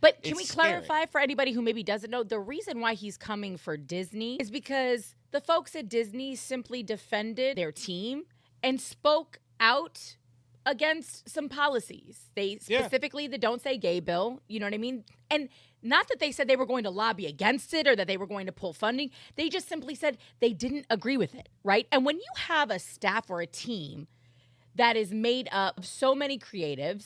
But can we clarify for anybody who maybe doesn't know, the reason why he's coming for Disney is because the folks at Disney simply defended their team and spoke out against some policies. They specifically the Don't Say Gay bill, you know what I mean? And not that they said they were going to lobby against it or that they were going to pull funding. They just simply said they didn't agree with it, right? And when you have a staff or a team that is made up of so many creatives,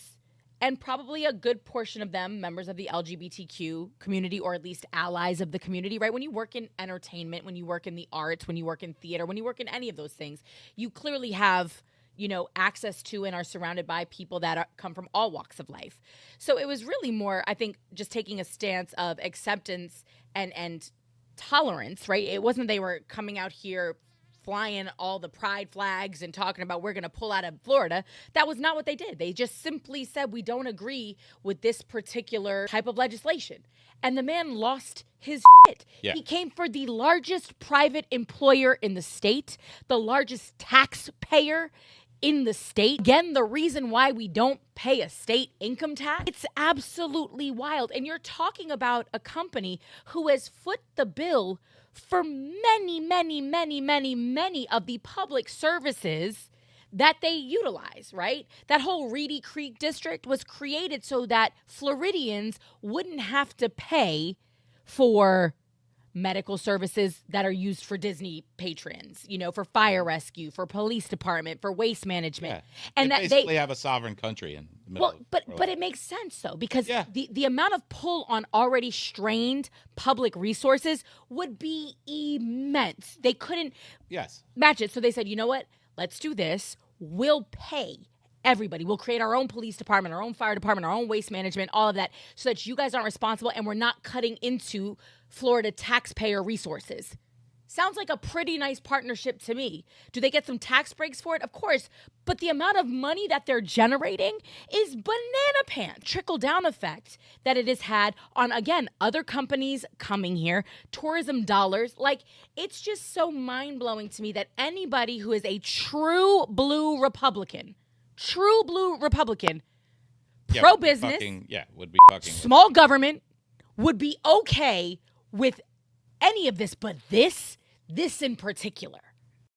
and probably a good portion of them members of the LGBTQ community, or at least allies of the community, right? When you work in entertainment, when you work in the arts, when you work in theater, when you work in any of those things, you clearly have, access to and are surrounded by people that come from all walks of life. So it was really more, I think, just taking a stance of acceptance and tolerance, right? It wasn't they were coming out here flying all the pride flags and talking about we're going to pull out of Florida. That was not what they did. They just simply said we don't agree with this particular type of legislation. And the man lost his shit. Yeah. He came for the largest private employer in the state, the largest taxpayer in the state. Again, the reason why we don't pay a state income tax, it's absolutely wild. And you're talking about a company who has foot the bill for many, many, many, many, many of the public services that they utilize, right? That whole Reedy Creek district was created so that Floridians wouldn't have to pay for medical services that are used for Disney patrons, for fire rescue, for police department, for waste management. Yeah. And they basically have a sovereign country in the middle. But it makes sense though, because the amount of pull on already strained public resources would be immense. They couldn't match it. So they said, you know what? Let's do this. We'll pay everybody. We'll create our own police department, our own fire department, our own waste management, all of that, so that you guys aren't responsible and we're not cutting into Florida taxpayer resources. Sounds like a pretty nice partnership to me. Do they get some tax breaks for it? Of course. But the amount of money that they're generating is banana pants. Trickle-down effect that it has had on, again, other companies coming here, tourism dollars. Like, it's just so mind-blowing to me that anybody who is a true blue Republican, pro-business, would be fucking small government, would be okay with any of this, but this in particular.